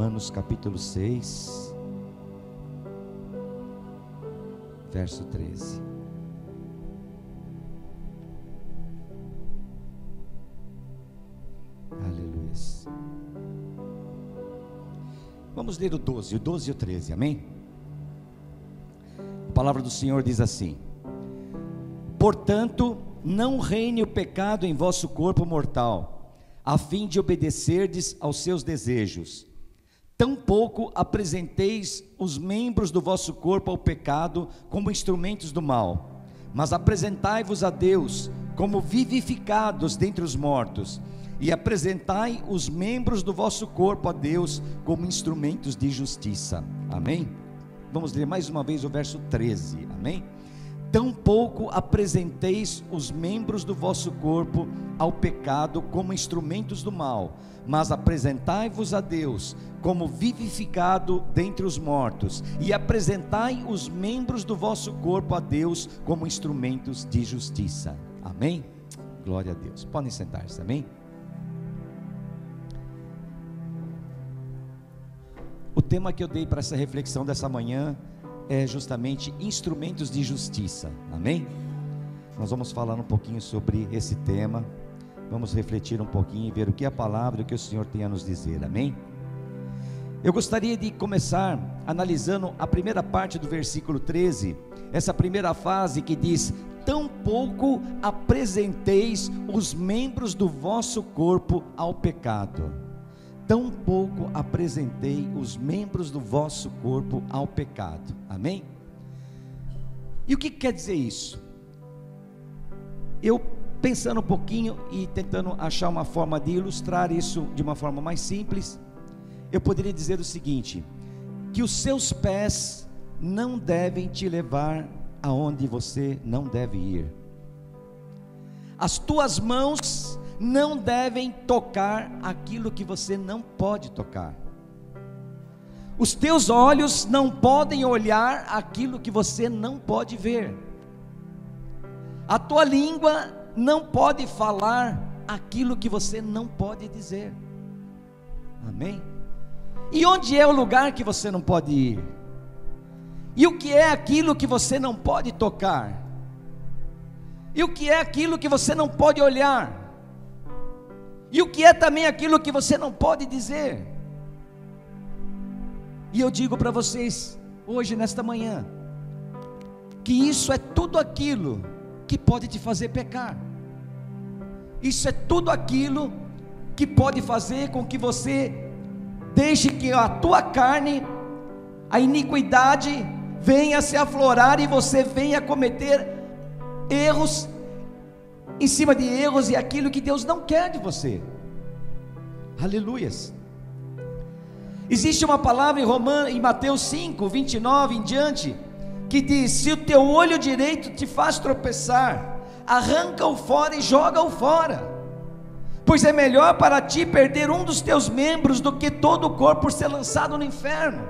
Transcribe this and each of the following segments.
Romanos capítulo 6, verso 13. Aleluia. Vamos ler o 12 e o 13, amém? A palavra do Senhor diz assim: portanto, não reine o pecado em vosso corpo mortal, a fim de obedecerdes aos seus desejos. Tampouco apresenteis os membros do vosso corpo ao pecado como instrumentos do mal, mas apresentai-vos a Deus como vivificados dentre os mortos, e apresentai os membros do vosso corpo a Deus como instrumentos de justiça. Amém? Vamos ler mais uma vez o verso 13, amém? Tampouco apresenteis os membros do vosso corpo ao pecado como instrumentos do mal, mas apresentai-vos a Deus como vivificado dentre os mortos, e apresentai os membros do vosso corpo a Deus como instrumentos de justiça. Amém? Glória a Deus. Podem sentar-se, amém? O tema que eu dei para essa reflexão dessa manhã é justamente instrumentos de justiça, amém? Nós vamos falar um pouquinho sobre esse tema, vamos refletir um pouquinho e ver o que é a palavra e o que o Senhor tem a nos dizer, amém? Eu gostaria de começar analisando a primeira parte do versículo 13, essa primeira frase que diz: tampouco apresenteis os membros do vosso corpo ao pecado. Tampouco apresentei os membros do vosso corpo ao pecado, amém? E o que quer dizer isso? Eu pensando um pouquinho e tentando achar uma forma de ilustrar isso de uma forma mais simples, eu poderia dizer o seguinte: que os seus pés não devem te levar aonde você não deve ir, as tuas mãos não devem tocar aquilo que você não pode tocar, os teus olhos não podem olhar aquilo que você não pode ver, a tua língua não pode falar aquilo que você não pode dizer, amém? E onde é o lugar que você não pode ir? E o que é aquilo que você não pode tocar? E o que é aquilo que você não pode olhar? E o que é também aquilo que você não pode dizer? E eu digo para vocês, hoje nesta manhã, que isso é tudo aquilo que pode te fazer pecar. Isso é tudo aquilo que pode fazer com que você deixe que a tua carne, a iniquidade, venha se aflorar e você venha cometer erros em cima de erros, e aquilo que Deus não quer de você. Aleluias. Existe uma palavra em Mateus 5, 29 em diante, que diz: se o teu olho direito te faz tropeçar, arranca-o fora e joga-o fora, pois é melhor para ti perder um dos teus membros do que todo o corpo ser lançado no inferno.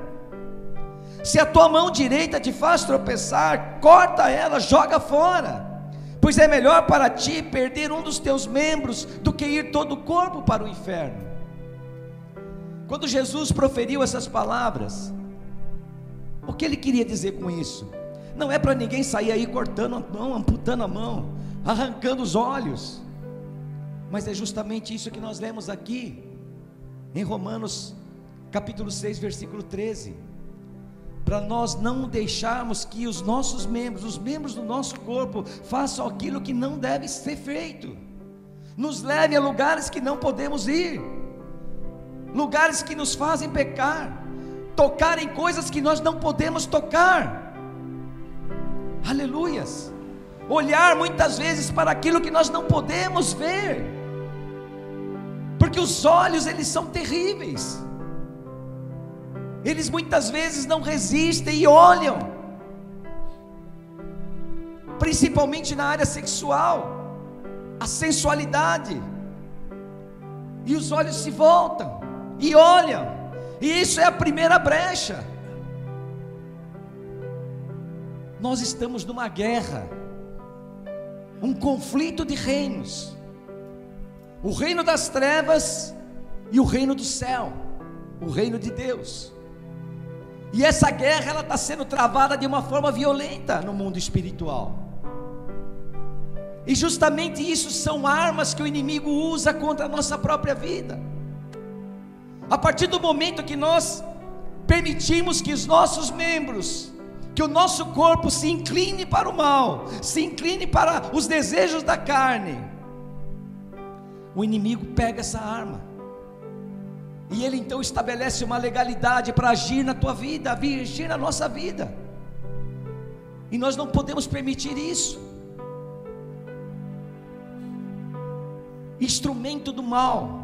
Se a tua mão direita te faz tropeçar, corta ela, joga fora, pois é melhor para ti perder um dos teus membros do que ir todo o corpo para o inferno. Quando Jesus proferiu essas palavras, o que ele queria dizer com isso? Não é para ninguém sair aí cortando a mão, amputando a mão, arrancando os olhos, mas é justamente isso que nós lemos aqui em Romanos capítulo 6, versículo 13, para nós não deixarmos que os nossos membros, os membros do nosso corpo, façam aquilo que não deve ser feito, nos leve a lugares que não podemos ir, lugares que nos fazem pecar, tocar em coisas que nós não podemos tocar, aleluias, olhar muitas vezes para aquilo que nós não podemos ver, porque os olhos, eles são terríveis, eles muitas vezes não resistem e olham, principalmente na área sexual, a sensualidade, e os olhos se voltam e olham, e isso é a primeira brecha. Nós estamos numa guerra, um conflito de reinos, o reino das trevas e o reino do céu. o reino de Deus. E essa guerra, ela está sendo travada de uma forma violenta no mundo espiritual. E justamente isso são armas que o inimigo usa contra a nossa própria vida. A partir do momento que nós permitimos que os nossos membros, que o nosso corpo se incline para o mal, se incline para os desejos da carne, o inimigo pega essa arma, e ele então estabelece uma legalidade para agir na tua vida, agir na nossa vida, e nós não podemos permitir isso. Instrumento do mal.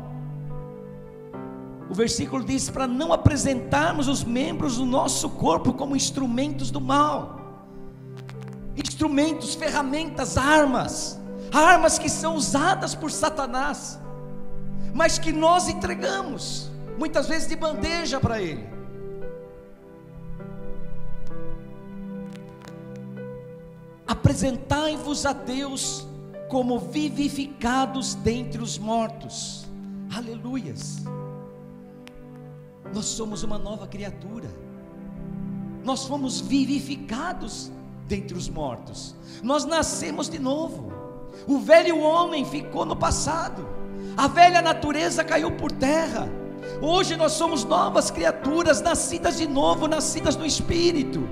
O versículo diz para não apresentarmos os membros do nosso corpo como instrumentos do mal. Instrumentos, ferramentas, armas que são usadas por Satanás, mas que nós entregamos, muitas vezes de bandeja para ele. Apresentai-vos a Deus como vivificados dentre os mortos. Aleluias. Nós somos uma nova criatura, nós fomos vivificados dentre os mortos, nós nascemos de novo. O velho homem ficou no passado, a velha natureza caiu por terra. Hoje nós somos novas criaturas, nascidas de novo, nascidas no Espírito.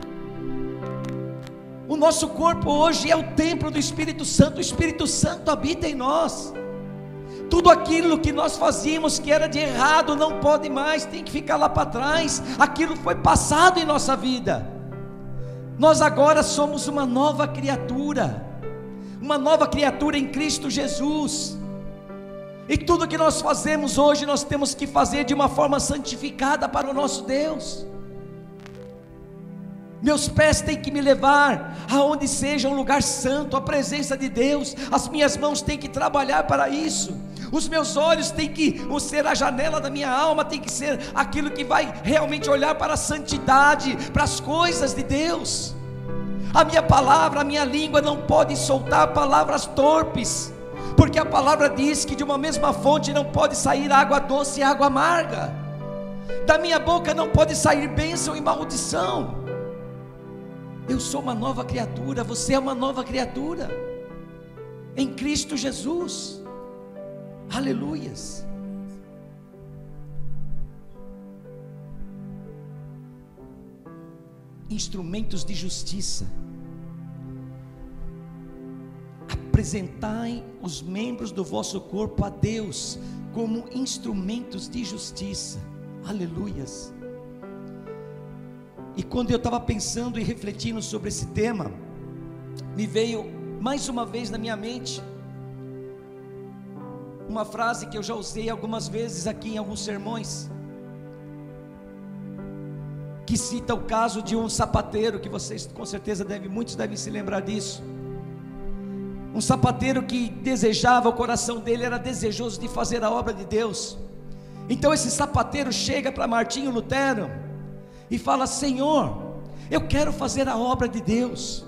O nosso corpo hoje é o templo do Espírito Santo, o Espírito Santo habita em nós. Tudo aquilo que nós fazíamos que era de errado não pode mais, tem que ficar lá para trás. Aquilo foi passado em nossa vida. Nós agora somos uma nova criatura em Cristo Jesus. E tudo que nós fazemos hoje, nós temos que fazer de uma forma santificada para o nosso Deus. Meus pés têm que me levar aonde seja um lugar santo, a presença de Deus. As minhas mãos têm que trabalhar para isso. Os meus olhos têm que ser a janela da minha alma, tem que ser aquilo que vai realmente olhar para a santidade, para as coisas de Deus. A minha palavra, a minha língua não pode soltar palavras torpes, porque a palavra diz que de uma mesma fonte não pode sair água doce e água amarga. Da minha boca não pode sair bênção e maldição. Eu sou uma nova criatura, você é uma nova criatura em Cristo Jesus. Aleluias. Instrumentos de justiça. Apresentai os membros do vosso corpo a Deus como instrumentos de justiça. Aleluias. E quando eu estava pensando e refletindo sobre esse tema, me veio mais uma vez na minha mente uma frase que eu já usei algumas vezes aqui em alguns sermões, que cita o caso de um sapateiro, que vocês com certeza muitos devem se lembrar disso. Um sapateiro que desejava, o coração dele era desejoso de fazer a obra de Deus. Então esse sapateiro chega para Martinho Lutero e fala: Senhor, eu quero fazer a obra de Deus,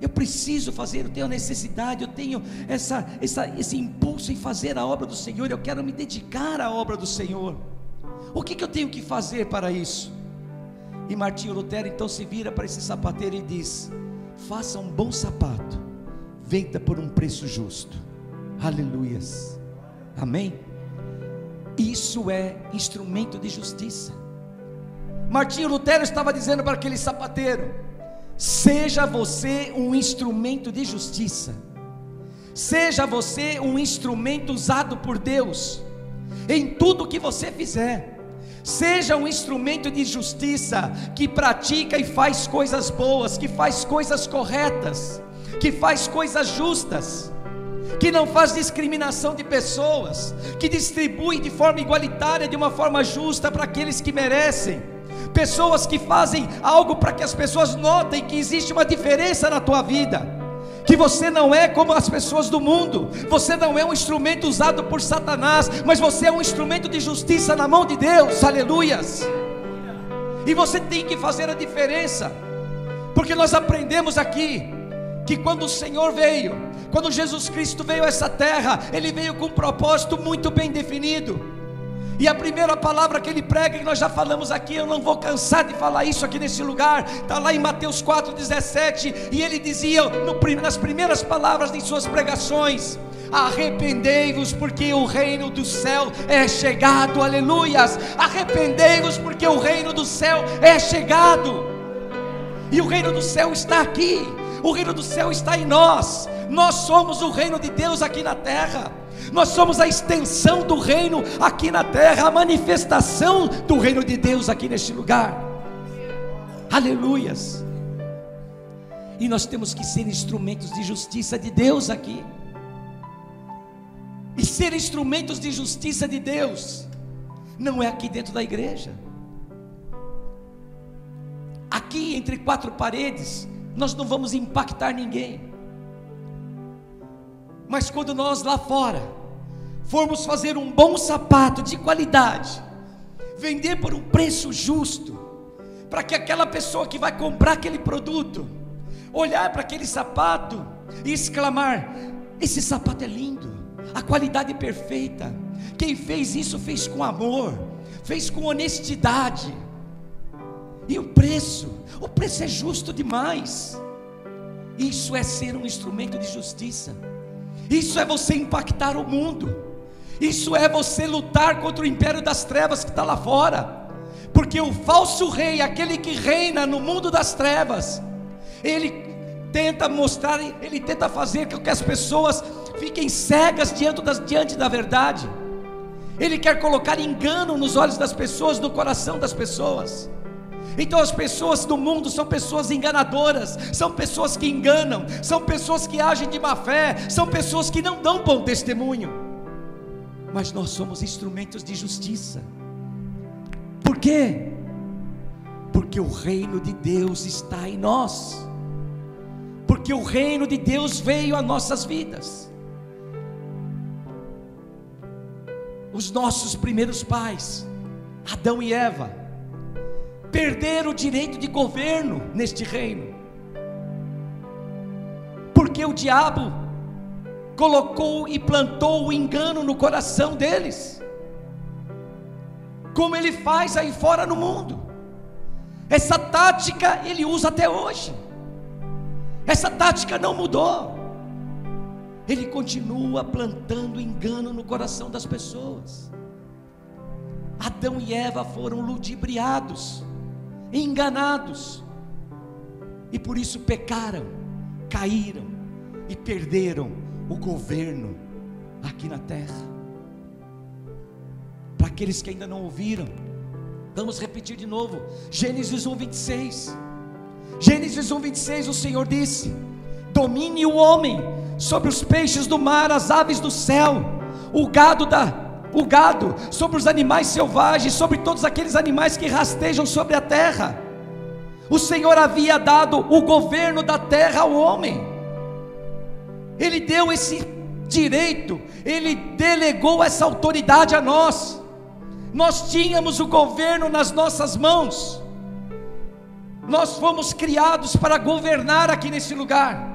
eu preciso fazer, eu tenho necessidade, eu tenho esse impulso em fazer a obra do Senhor, eu quero me dedicar à obra do Senhor. O que eu tenho que fazer para isso? E Martinho Lutero então se vira para esse sapateiro e diz: faça um bom sapato, venda por um preço justo. Aleluias, amém? Isso é instrumento de justiça. Martinho Lutero estava dizendo para aquele sapateiro: seja você um instrumento de justiça, seja você um instrumento usado por Deus em tudo que você fizer. Seja um instrumento de justiça que pratica e faz coisas boas, que faz coisas corretas, que faz coisas justas, que não faz discriminação de pessoas, que distribui de forma igualitária, de uma forma justa para aqueles que merecem. Pessoas que fazem algo para que as pessoas notem que existe uma diferença na tua vida, que você não é como as pessoas do mundo, você não é um instrumento usado por Satanás, mas você é um instrumento de justiça na mão de Deus. Aleluias. E você tem que fazer a diferença, porque nós aprendemos aqui que quando o Senhor veio, quando Jesus Cristo veio a essa terra, Ele veio com um propósito muito bem definido. E a primeira palavra que ele prega, que nós já falamos aqui, eu não vou cansar de falar isso aqui nesse lugar, está lá em Mateus 4,17, e ele dizia, nas primeiras palavras de suas pregações: arrependei-vos, porque o reino do céu é chegado. Aleluias! Arrependei-vos, porque o reino do céu é chegado. E o reino do céu está aqui, o reino do céu está em nós. Nós somos o reino de Deus aqui na terra. Nós somos a extensão do reino aqui na terra, a manifestação do reino de Deus aqui neste lugar. Aleluias! E nós temos que ser instrumentos de justiça de Deus aqui. E ser instrumentos de justiça de Deus não é aqui dentro da igreja. Aqui entre quatro paredes nós não vamos impactar ninguém. Mas quando nós lá fora formos fazer um bom sapato de qualidade, vender por um preço justo, para que aquela pessoa que vai comprar aquele produto olhar para aquele sapato e exclamar: esse sapato é lindo, a qualidade é perfeita, quem fez isso fez com amor, fez com honestidade, e o preço é justo demais. Isso é ser um instrumento de justiça. Isso é você impactar o mundo. Isso é você lutar contra o império das trevas que está lá fora. Porque o falso rei, aquele que reina no mundo das trevas, ele tenta mostrar, ele tenta fazer com que as pessoas fiquem cegas diante da verdade. Ele quer colocar engano nos olhos das pessoas, no coração das pessoas. Então as pessoas do mundo são pessoas enganadoras, são pessoas que enganam, são pessoas que agem de má fé, são pessoas que não dão bom testemunho. Mas nós somos instrumentos de justiça. Por quê? Porque o reino de Deus está em nós, porque o reino de Deus veio a nossas vidas. Os nossos primeiros pais, Adão e Eva, perderam o direito de governo neste reino, porque o diabo colocou e plantou o engano no coração deles, como ele faz aí fora no mundo. Essa tática ele usa até hoje, essa tática não mudou. Ele continua plantando engano no coração das pessoas. Adão e Eva foram ludibriados, enganados, e por isso pecaram, caíram e perderam o governo aqui na terra. Para aqueles que ainda não ouviram, vamos repetir de novo. Gênesis 1:26. Gênesis 1:26, o Senhor disse: domine o homem sobre os peixes do mar, as aves do céu, o gado, sobre os animais selvagens, sobre todos aqueles animais que rastejam sobre a terra. O Senhor havia dado o governo da terra ao homem. Ele deu esse direito, Ele delegou essa autoridade a nós. Nós tínhamos o governo nas nossas mãos. Nós fomos criados para governar aqui nesse lugar.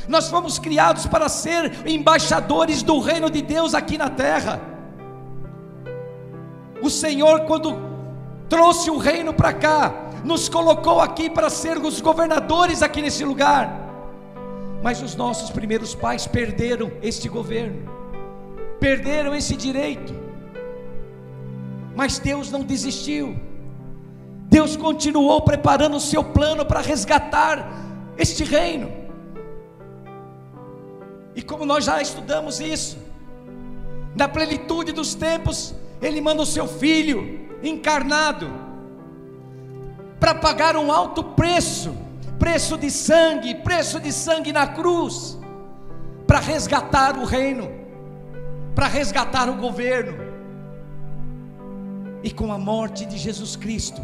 Nós fomos criados para ser embaixadores do reino de Deus aqui na terra. O Senhor, quando trouxe o reino para cá, nos colocou aqui para sermos governadores aqui nesse lugar. Mas os nossos primeiros pais perderam este governo, perderam esse direito. Mas Deus não desistiu. Deus continuou preparando o seu plano para resgatar este reino. E como nós já estudamos isso, na plenitude dos tempos, Ele manda o seu Filho encarnado para pagar um alto preço de sangue na cruz, para resgatar o reino, para resgatar o governo. E com a morte de Jesus Cristo,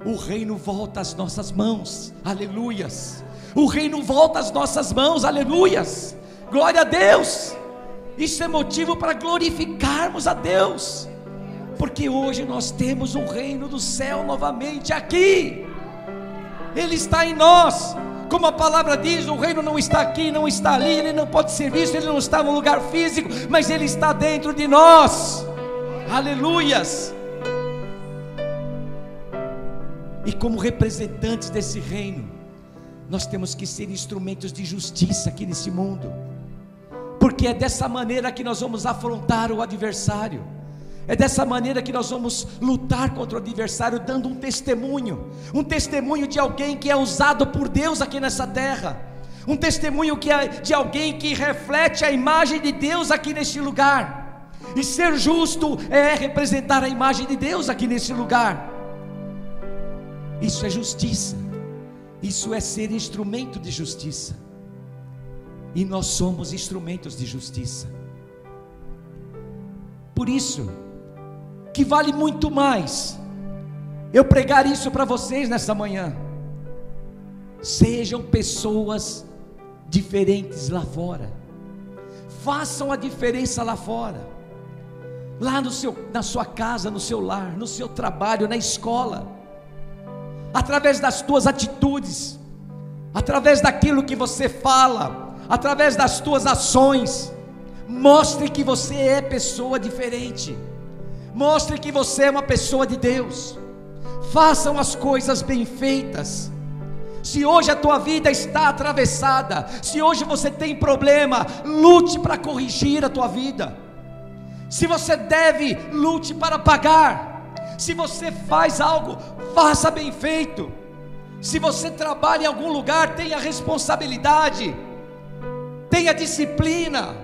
o reino volta às nossas mãos. Aleluias! O reino volta às nossas mãos. Aleluias! Glória a Deus! Isso é motivo para glorificarmos a Deus, porque hoje nós temos o reino do céu novamente aqui. Ele está em nós. Como a palavra diz, o reino não está aqui, não está ali, ele não pode ser visto, ele não está no lugar físico, mas ele está dentro de nós. Aleluias! E como representantes desse reino, nós temos que ser instrumentos de justiça aqui nesse mundo, porque é dessa maneira que nós vamos afrontar o adversário, é dessa maneira que nós vamos lutar contra o adversário, dando um testemunho de alguém que é usado por Deus aqui nessa terra, um testemunho de alguém que reflete a imagem de Deus aqui neste lugar. E ser justo é representar a imagem de Deus aqui nesse lugar. Isso é justiça, isso é ser instrumento de justiça, e nós somos instrumentos de justiça. Por isso que vale muito mais eu pregar isso para vocês nessa manhã. Sejam pessoas diferentes lá fora, façam a diferença lá fora, lá na sua casa, no seu lar, no seu trabalho, na escola, através das tuas atitudes, através daquilo que você fala, através das tuas ações. Mostre que você é pessoa diferente, mostre que você é uma pessoa de Deus. Façam as coisas bem feitas. Se hoje a tua vida está atravessada, se hoje você tem problema, lute para corrigir a tua vida. Se você deve, lute para pagar. Se você faz algo, faça bem feito. Se você trabalha em algum lugar, tenha responsabilidade, tenha disciplina,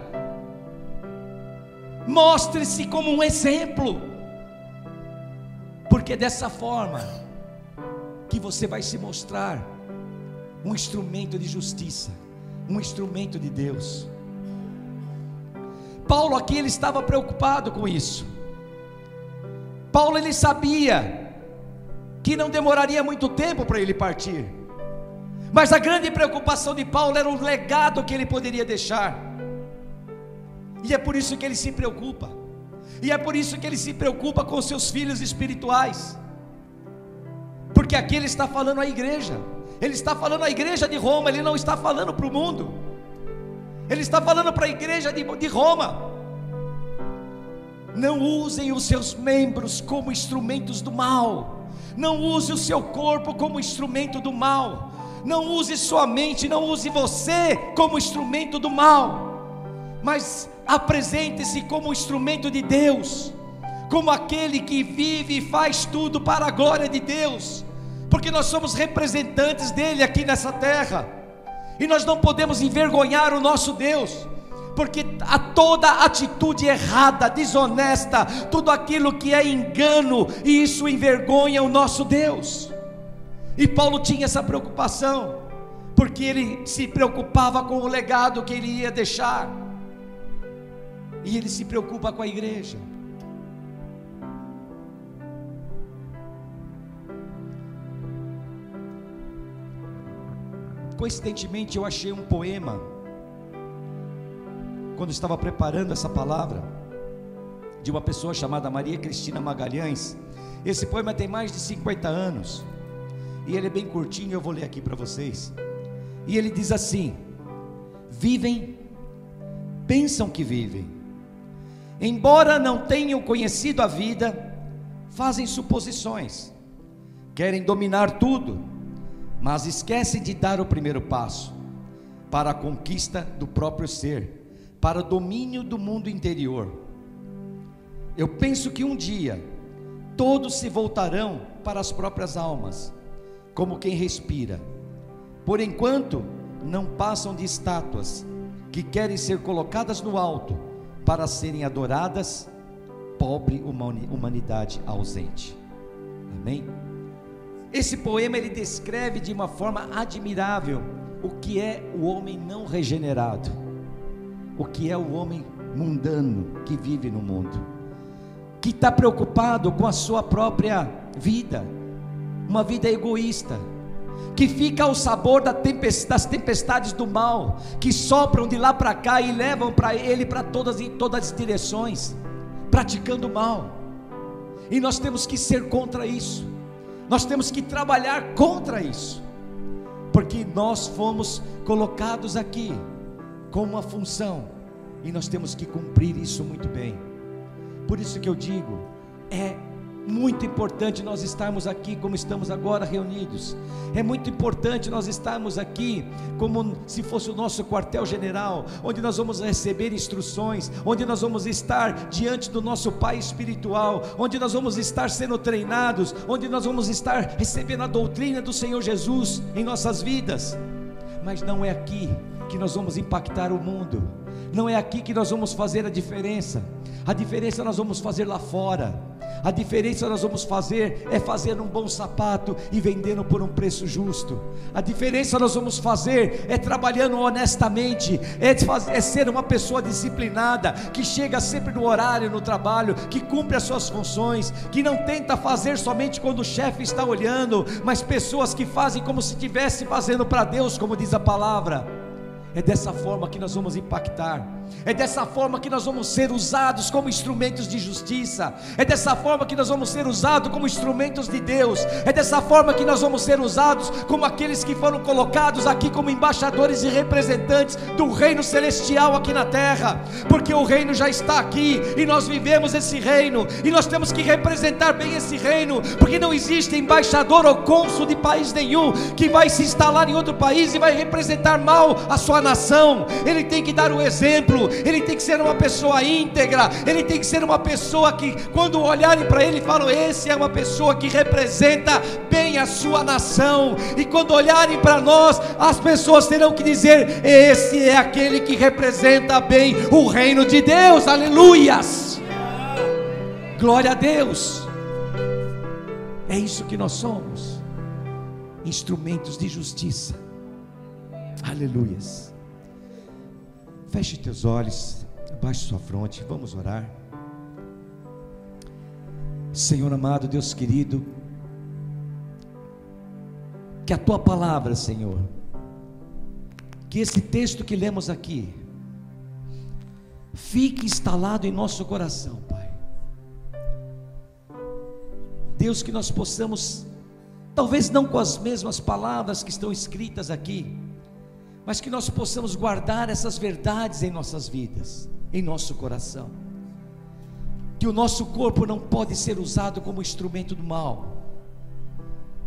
mostre-se como um exemplo, porque dessa forma que você vai se mostrar um instrumento de justiça, um instrumento de Deus. Paulo aqui, ele estava preocupado com isso. Paulo, ele sabia que não demoraria muito tempo para ele partir, mas a grande preocupação de Paulo era o legado que ele poderia deixar, e é por isso que ele se preocupa, e é por isso que ele se preocupa com seus filhos espirituais, porque aqui ele está falando à igreja, ele está falando à igreja de Roma, ele não está falando para o mundo, ele está falando para a igreja de Roma. Não usem os seus membros como instrumentos do mal, não use o seu corpo como instrumento do mal, não use sua mente, não use você como instrumento do mal, mas apresente-se como instrumento de Deus, como aquele que vive e faz tudo para a glória de Deus, porque nós somos representantes dele aqui nessa terra, e nós não podemos envergonhar o nosso Deus, porque a toda atitude errada, desonesta, tudo aquilo que é engano, e isso envergonha o nosso Deus. E Paulo tinha essa preocupação, porque ele se preocupava com o legado que ele ia deixar, e ele se preocupa com a igreja. Coincidentemente eu achei um poema, quando estava preparando essa palavra, de uma pessoa chamada Maria Cristina Magalhães. Esse poema tem mais de 50 anos, e ele é bem curtinho, eu vou ler aqui para vocês. E ele diz assim: vivem, pensam que vivem, embora não tenham conhecido a vida, fazem suposições, querem dominar tudo, mas esquecem de dar o primeiro passo, para a conquista do próprio ser, para o domínio do mundo interior. Eu penso que um dia todos se voltarão para as próprias almas, como quem respira. Por enquanto não passam de estátuas que querem ser colocadas no alto para serem adoradas, pobre humanidade ausente. Amém? Esse poema ele descreve de uma forma admirável o que é o homem não regenerado, o que é o homem mundano que vive no mundo, que está preocupado com a sua própria vida, uma vida egoísta, que fica ao sabor das tempestades do mal, que sopram de lá para cá e levam para ele para todas as direções, praticando mal. E nós temos que ser contra isso, nós temos que trabalhar contra isso, porque nós fomos colocados aqui com uma função, e nós temos que cumprir isso muito bem. Por isso que eu digo, é muito importante nós estarmos aqui como estamos agora reunidos. É muito importante nós estarmos aqui como se fosse o nosso quartel-general, onde nós vamos receber instruções, onde nós vamos estar diante do nosso Pai espiritual, onde nós vamos estar sendo treinados, onde nós vamos estar recebendo a doutrina do Senhor Jesus em nossas vidas. Mas não é aqui que nós vamos impactar o mundo, não é aqui que nós vamos fazer a diferença nós vamos fazer lá fora. A diferença nós vamos fazer é fazer um bom sapato e vendendo por um preço justo. A diferença nós vamos fazer é trabalhando honestamente, é ser uma pessoa disciplinada, que chega sempre no horário no trabalho, que cumpre as suas funções, que não tenta fazer somente quando o chefe está olhando, mas pessoas que fazem como se estivesse fazendo para Deus, como diz a palavra. É dessa forma que nós vamos impactar, é dessa forma que nós vamos ser usados como instrumentos de justiça, é dessa forma que nós vamos ser usados como instrumentos de Deus, é dessa forma que nós vamos ser usados como aqueles que foram colocados aqui como embaixadores e representantes do reino celestial aqui na terra, porque o reino já está aqui, e nós vivemos esse reino, e nós temos que representar bem esse reino, porque não existe embaixador ou cônsul de país nenhum, que vai se instalar em outro país e vai representar mal a sua nação. Ele tem que dar o exemplo, ele tem que ser uma pessoa íntegra, ele tem que ser uma pessoa que quando olharem para ele falam, esse é uma pessoa que representa bem a sua nação, e quando olharem para nós, as pessoas terão que dizer, esse é aquele que representa bem o reino de Deus, aleluias, glória a Deus. É isso que nós somos, instrumentos de justiça, aleluias. Feche teus olhos, abaixe sua fronte, vamos orar. Senhor amado, Deus querido, que a tua palavra, Senhor, que esse texto que lemos aqui fique instalado em nosso coração, Pai. Deus, que nós possamos, talvez não com as mesmas palavras que estão escritas aqui, mas que nós possamos guardar essas verdades em nossas vidas, em nosso coração. Que o nosso corpo não pode ser usado como instrumento do mal.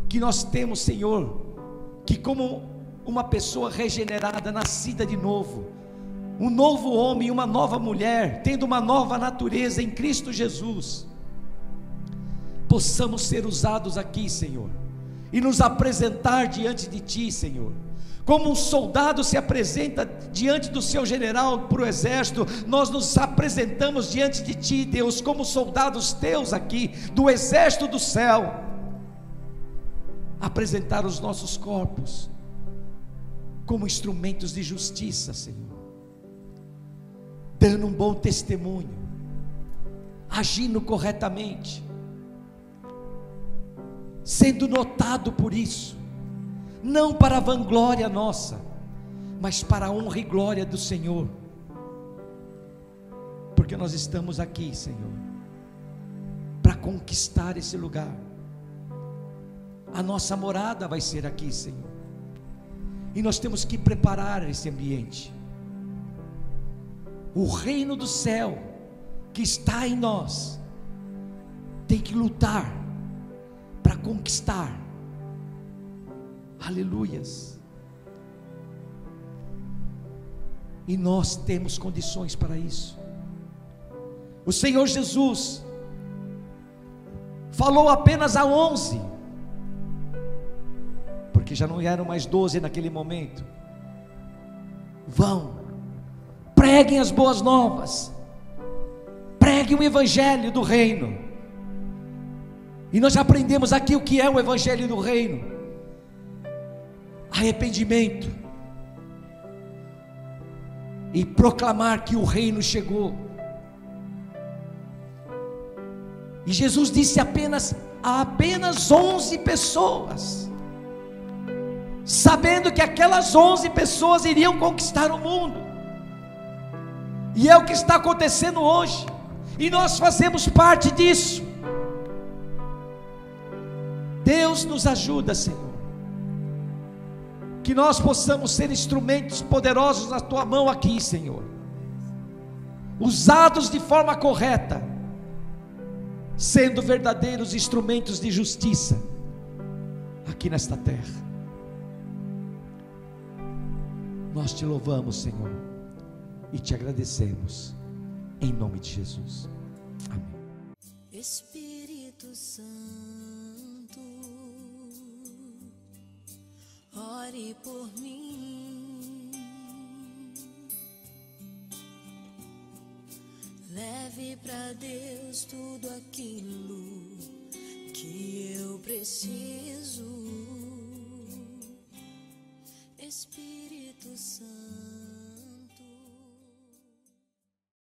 Que nós temos, Senhor, que como uma pessoa regenerada, nascida de novo, um novo homem, uma nova mulher, tendo uma nova natureza em Cristo Jesus, possamos ser usados aqui, Senhor, e nos apresentar diante de Ti, Senhor. Como um soldado se apresenta diante do seu general para o exército, nós nos apresentamos diante de Ti, Deus, como soldados Teus aqui, do exército do céu, apresentar os nossos corpos como instrumentos de justiça, Senhor, dando um bom testemunho, agindo corretamente, sendo notado por isso, não para a vanglória nossa, mas para a honra e glória do Senhor, porque nós estamos aqui, Senhor, para conquistar esse lugar. A nossa morada vai ser aqui, Senhor, e nós temos que preparar esse ambiente. O reino do céu que está em nós tem que lutar para conquistar. Aleluias. E nós temos condições para isso. O Senhor Jesus falou apenas a 11, porque já não eram mais 12 naquele momento. Vão, preguem as boas novas, preguem o evangelho do reino. E nós já aprendemos aqui o que é o evangelho do reino: arrependimento e proclamar que o reino chegou. E Jesus disse a apenas 11 pessoas, sabendo que aquelas 11 pessoas iriam conquistar o mundo. E é o que está acontecendo hoje, e nós fazemos parte disso. Deus nos ajuda, Senhor, que nós possamos ser instrumentos poderosos na Tua mão aqui, Senhor, usados de forma correta, sendo verdadeiros instrumentos de justiça aqui nesta terra. Nós te louvamos, Senhor, e te agradecemos, em nome de Jesus. Amém. Espírito Santo, ore por mim, leve para Deus tudo aquilo que eu preciso. Espírito Santo,